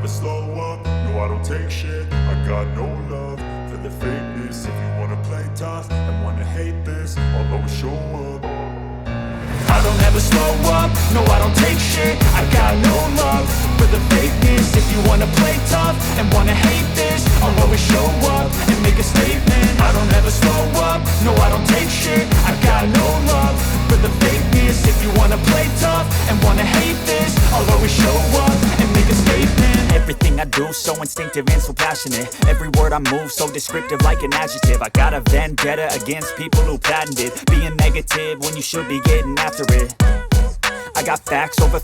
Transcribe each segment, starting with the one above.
slow up, no I don't take shit. I got no love for the fakeness. If you wanna play tough and wanna hate this, I'll always show up. I don't ever slow up, no I don't take shit. I got no love for the fakeness. If you wanna play tough and wanna hate this, I'll always show up and make a statement. I don't ever slow up, no I don't take shit. I got no love for the fakeness. If you wanna play tough and wanna hate this, I'll always show up and make a statement. Everything I do so instinctive and so passionate. Every word I move so descriptive like an adjective. I got a vendetta against people who patented being negative when you should be getting after it. I got facts over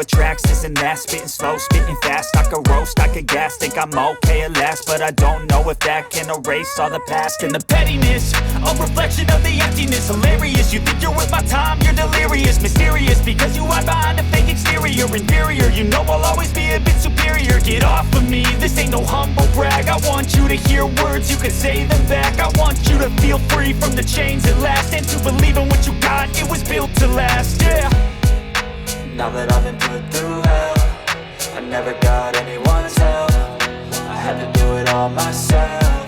tracks, this and that. Spitting slow, spitting fast, I could roast, I could gas. Think I'm okay at last, but I don't know if that can erase all the past. And the pettiness, a reflection of the emptiness. Hilarious, you think you're worth my time, you're delirious. Mysterious, because you hide behind a fake exterior. Inferior, you know I'll always be a bit superior. Get off of me, this ain't no humble brag. I want you to hear words, you can say them back. I want you to feel free from the chains at last, and to believe in what you got, it was built to last, yeah. Now that I've been put through hell, I never got anyone's help. I had to do it all myself.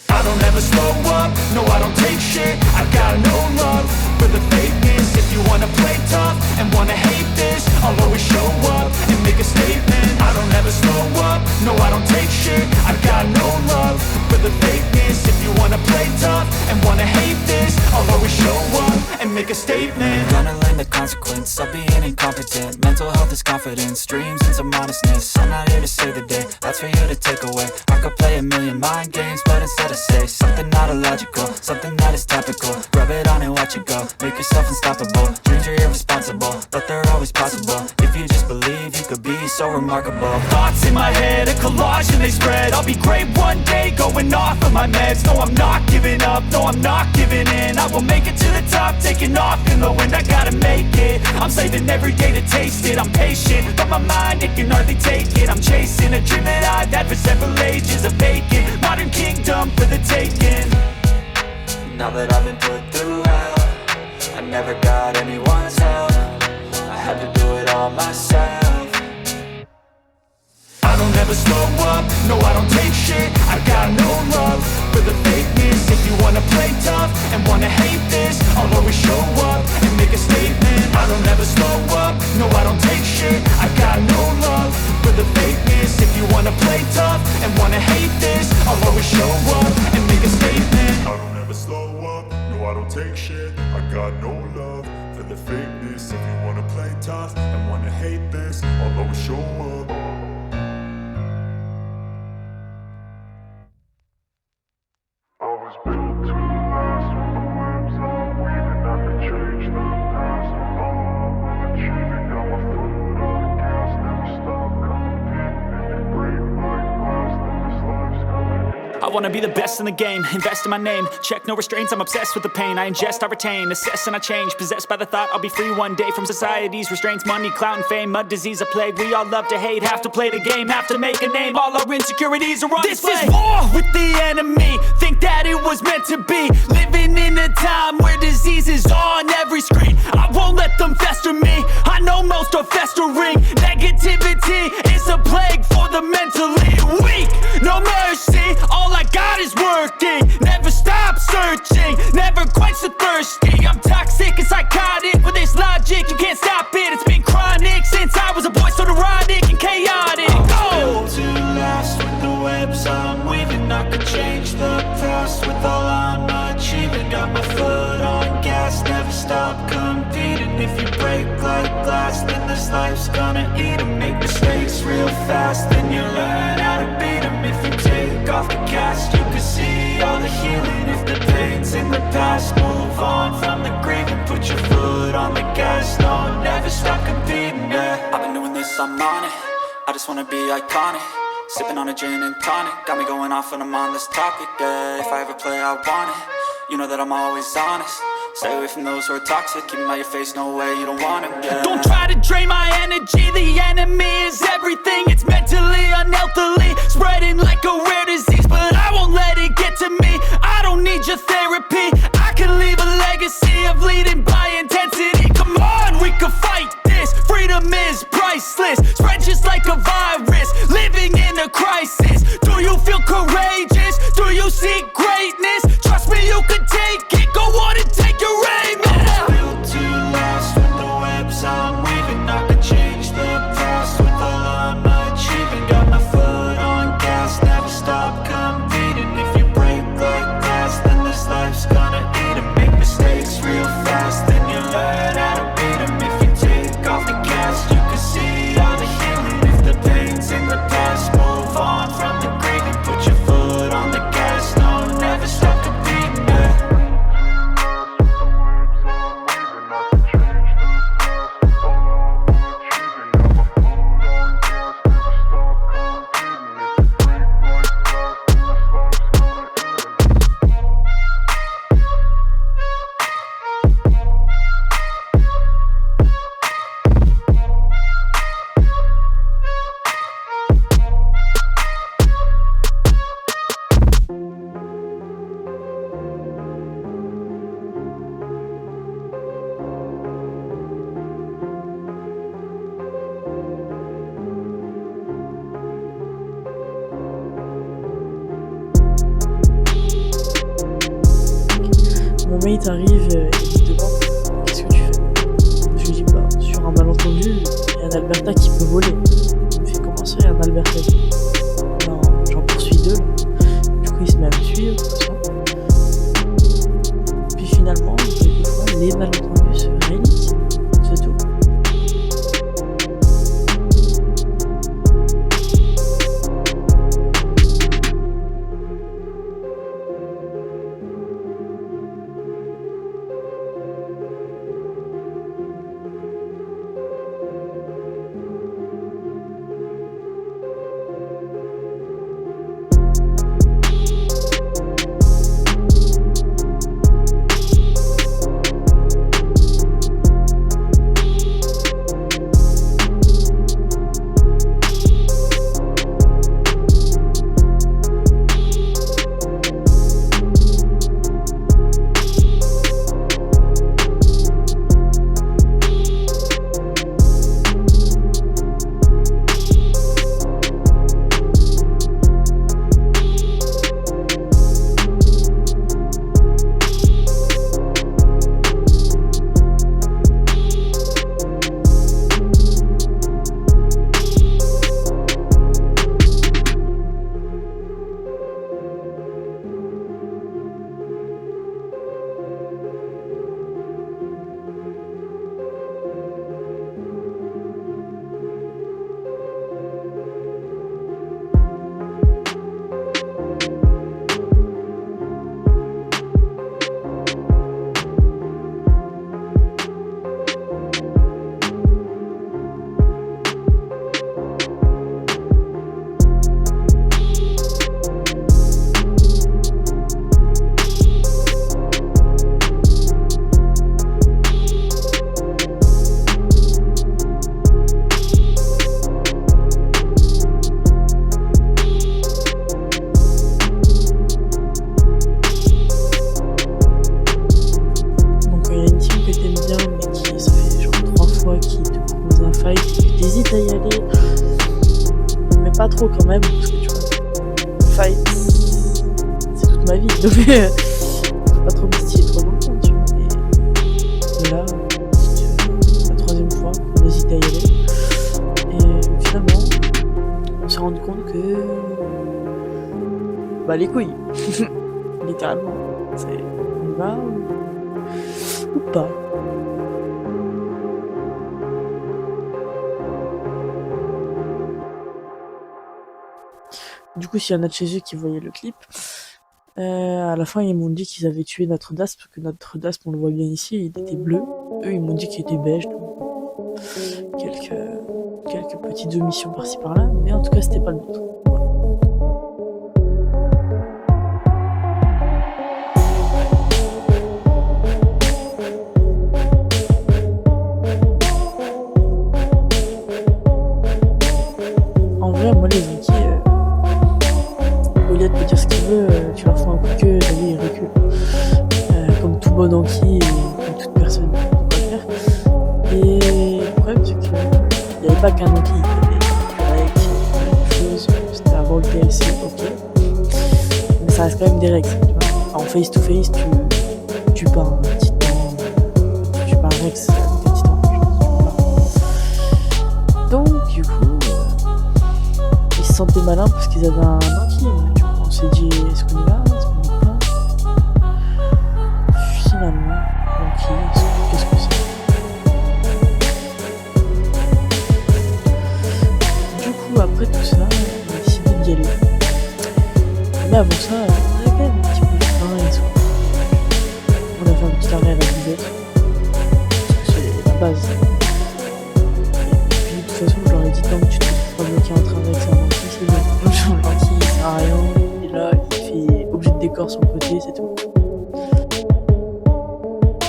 I don't ever slow up, no I don't take shit. I got no love for the fakeness. If you wanna play tough and wanna hate this, I'll always show up and make a statement. I don't ever slow up, no I don't take shit. I got no love for the fakeness. If you wanna play tough and wanna hate this, I'll always show up and make a statement. Gonna learn the consequence of being incompetent. Mental health is confidence, dreams and some modestness. I'm not here to save the day, that's for you to take away. I could play a million mind games, but instead I say something not illogical, something that is topical. Rub it on and watch it go, make yourself unstoppable. Dreams are irresponsible, but they're always possible. If you just believe, you could be so remarkable. Thoughts in my head, a collage and they spread. I'll be great one day, going off of my meds. No, I'm not giving up, no, I'm not giving in. I will make it to the top, taking off in the wind. I gotta make it, I'm saving every day to taste it. I'm patient, but my mind, it can hardly take it. I'm chasing a dream that I've had for several ages. A vacant, modern kingdom for the taking. Now that I've been put through hell, I never got anyone's help. I had to do it all myself. I don't ever slow up, no I don't take shit. I got no love for the fakeness. If you wanna play tough and wanna hate this, I'll always show up and make a statement. I don't ever slow up, no I don't take shit. I got no love for the fakeness. If you wanna play tough and wanna hate this, I'll always show up and make a statement. I don't ever slow up, no I don't take shit. I got no love for the fakeness. If you wanna play tough and wanna hate this, I'll always show up. I was built to last. When the webs I'm weaving, I could change the past. With all I'm achieving, got my foot on the gas. Never stop competing. If you break like glass, then this life's gonna end. I wanna be the best in the game, invest in my name. Check no restraints, I'm obsessed with the pain. I ingest, I retain, assess and I change. Possessed by the thought I'll be free one day from society's restraints. Money, clout and fame, mud, disease, a plague. We all love to hate, have to play the game, have to make a name. All our insecurities are on display. This is war with the enemy, think that it was meant to be. Living in a time where disease is on every screen. I won't let them fester me, I know most are festering. Negativity is a plague for the mentally weak. No mercy, all I got is working. Never stop searching, never quench the thirsty. I'm toxic and psychotic, with this logic you can't stop it. It's been chronic since I was a boy, so neurotic and chaotic. Built to last. With the webs I'm weaving, I could change the past. With all I'm achieving, got my foot on gas. Never stop competing. If you break like glass, then this life's gonna eat 'em. Make mistakes real fast, then you learn how to beat 'em. If you take off the cast, you can see all the healing. If the pain's in the past, move on from the grave and put your foot on the gas. No, never stop competing, yeah. I've been doing this, I'm on it. I just wanna be iconic. Sipping on a gin and tonic, got me going off when I'm on this topic, yeah. If I ever play, I want it. You know that I'm always honest. Stay away from those who are toxic. Keep them out your face, no way, you don't want it, yeah. Don't try to drain my energy, the enemy is everything. It's mentally, unhealthily, spreading like a rare disease. But I won't let it get to me, I don't need your therapy. I can leave a legacy of leading by intensity. Come on, we can fight this, freedom is priceless. Spread just like a virus, living in a crisis. Do you feel courageous? Do you seek greatness? Trust me, you can take it. Go on and take your aim. I'm built to last with the webs I'm weaving. I could change the past with all I'm achieving. Got my foot on gas, never stop competing. If you break like glass, then this life's gonna eat 'em. Make mistakes real fast, then you learn how to beat 'em. If you take off the gas, you can see all the healing. If the pain's in the past, move on from the grieving. Put your foot on the gas, no, never stop competing, yeah. Mon mate arrive et il me demande qu'est-ce que tu fais. Je lui dis bah sur un malentendu, il y a un Alberta qui peut voler. Il me fait comment ça, il y a un Alberta qui... Non, j'en poursuis deux là. Du coup il se met à me suivre, tout ça. Puis finalement, quelquefois, les malentendus se réalisent. C'est tout. T'hésites à y aller, mais pas trop quand même, parce que tu vois, le fight, c'est toute ma vie, donc faut pas trop m'estimer trop longtemps, tu vois. Et là, c'est la troisième fois qu'on hésite à y aller, et finalement, on s'est rendu compte que, bah les couilles, littéralement, c'est on y va ou pas. Du coup, s'il y en a de chez eux qui voyaient le clip, à la fin, ils m'ont dit qu'ils avaient tué notre DASP, parce que notre DASP, on le voit bien ici, il était bleu. Eux, ils m'ont dit qu'il était beige, donc quelques petites omissions par-ci par-là, mais en tout cas, c'était pas le nôtre. Voilà. En vrai, moi, les Vikings, Goliath peut dire ce qu'il veut, tu leur fais un coup de queue, lui il recule. Comme tout bon Anki et comme toute personne devrait faire. Et le problème c'est qu'il n'y avait pas qu'un Anki, il y avait reste quand même des règles, tu vois. En face to face, tu tues pas un titan, tu tues pas un Rex avec un titan, tu peux pas. Donc, du coup, ils se sentaient malins parce qu'ils avaient un Anki. Du coup, on s'est dit, est-ce qu'on y va, est-ce qu'on y va pas? Finalement, Anki, qu'est-ce que c'est? Du coup, après tout ça, on a décidé d'y aller. Mais avant ça, on avait quand même un petit peu de faim et tout. On a fait un petit arrêt à la buvette. Parce que c'est la base. Et puis de toute façon, je leur ai dit, tant que tu te trouves pas bloqué en train avec ça, Anki, c'est bon. Anki, il sert à rien. Il est là, il fait objet de décor sur le côté, c'est tout.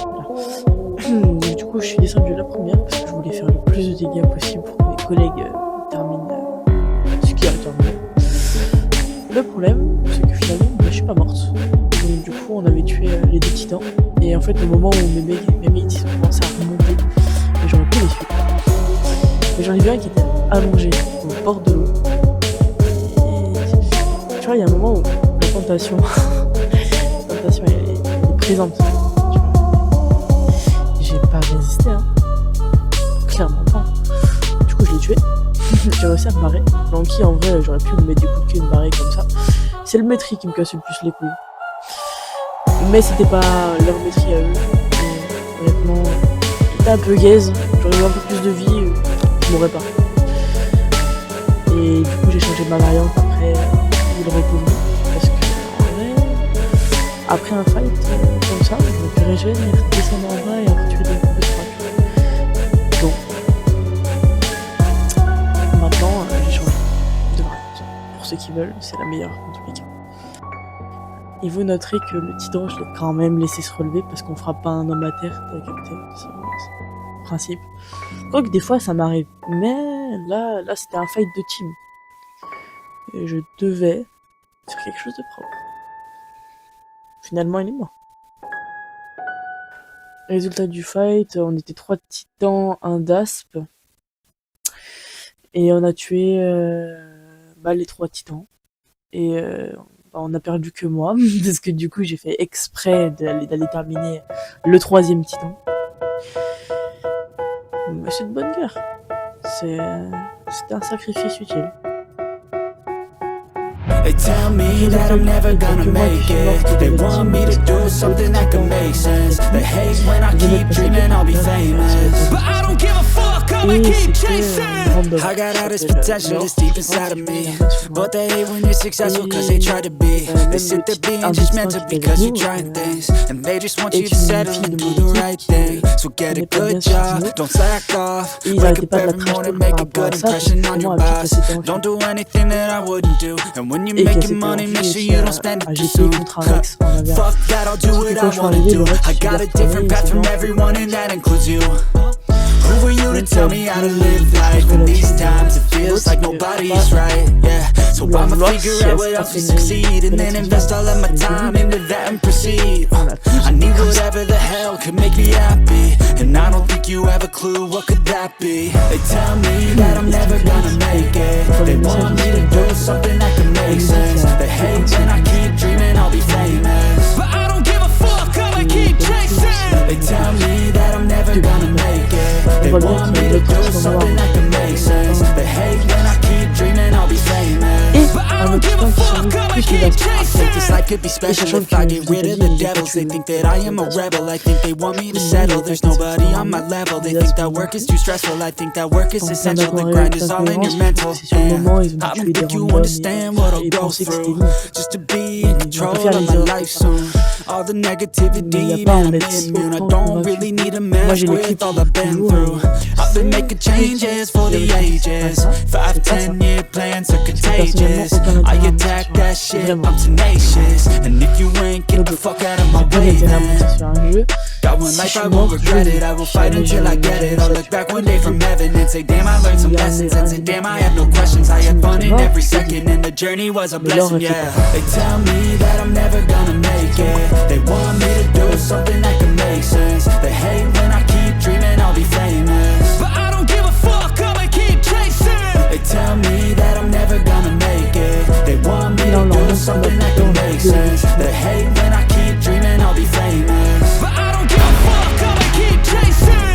Voilà. Du coup, je suis descendue la première parce que je voulais faire le plus de dégâts possible pour que mes collègues terminent ce qu'il y a à terminer. Le problème, c'est que finalement, je suis pas morte. Donc du coup, on avait tué les deux titans. Et en fait, au moment où mes mates ont commencé à remonter, j'aurais pu les suivre. Mais j'en ai vu un qui était allongé au bord de l'eau. Et tu vois, il y a un moment où la tentation, elle est présente. Tu vois. J'ai pas résisté, hein. Clairement pas. Du coup, je l'ai tué. J'ai réussi à me barrer. L'Anki, en vrai, j'aurais pu me mettre des coups de queue et me barrer comme ça. C'est le maîtri qui me casse le plus les couilles. Mais c'était pas leur maîtri à eux. Et, honnêtement, c'était un peu gaze. J'aurais eu un peu plus de vie, je m'aurais pas. Et du coup, j'ai changé ma variante après il recouvre. Parce que, en vrai, après un fight comme ça, j'aurais pu régénérer, descendre en bas et après tuer des coups de trois. Donc, maintenant, j'ai changé de variante. Pour ceux qui veulent, c'est la meilleure en tous les cas. Et vous noterez que le titan, je l'ai quand même laissé se relever parce qu'on frappe pas un homme à terre, t'as capté, c'est le principe. Quoique des fois ça m'arrive, mais là c'était un fight de team. Et je devais faire quelque chose de propre. Finalement, il est mort. Résultat du fight, on était 3 titans, un dasp. Et on a tué les 3 titans. Et on a perdu que moi, parce que du coup j'ai fait exprès d'aller terminer le 3e titan. Mais c'est de bonne guerre. C'était un sacrifice utile. They tell me that I'm never gonna make it. They want me to do something that can make sense. They hate when I keep dreaming I'll be famous, but I don't give a fuck, I'ma keep chasing. I got all this potential that's deep inside of me, but they hate when you're successful cause they try to be. They sit there being judgmental because you're trying things, and they just want you to settle and do the right thing. So get a good job, don't slack off. Wake up every morning, make a good impression on your boss. Don't do anything that I wouldn't do, and when you're making money, make sure you don't spend it too soon. Fuck that, I'll do what I wanna do. I got a different path from everyone and that includes you. Who are you to tell me how to live life? In these times it feels like nobody's right, yeah. So I'ma figure out what else we succeed, and then invest all of my time into that and proceed. I need whatever the hell could make me happy, and I don't think you have a clue what could that be. They tell me that I'm never gonna make it. They want me to do something that can make sense. They hate when I keep dreaming I'll be famous, but I don't give a fuck, I'ma keep chasing. They tell me that I'm never gonna make it. They want me to do something that can make sense. They hate when I keep dreaming I'll be famous, but I don't give a fuck, I'ma keep chasing. This life could be special if I get rid of the devils. They think that I am a rebel, I think they want me to settle. There's nobody on my level, they think that work is too stressful. I think that work is essential, the grind is all in your mental. And I don't think you understand what I'll go through just to be in control of my life soon. All the negativity, man, I'm immune. I don't really need a mess with all I've been through. I've been making changes for the ages. 5-10 year plans are contagious. I attack that shit, I'm tenacious. And if you ain't, get the fuck out of my way then. Got one life, I won't regret it. I will fight until I get it. I'll look back one day from heaven and say damn, I learned some lessons. And say damn, I have no questions. I had fun in every second, and the journey was a blessing, yeah. They tell me that I'm never gonna make it. They want me to do something that can make sense. They hate when I keep dreaming I'll be famous, but I don't give a fuck, I'ma keep chasing. They tell me that I'm never gonna make it. They want me to do something that don't make sense. The hate when I keep dreaming I'll be famous, but I don't give a fuck, I'ma keep chasing.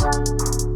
Thank you.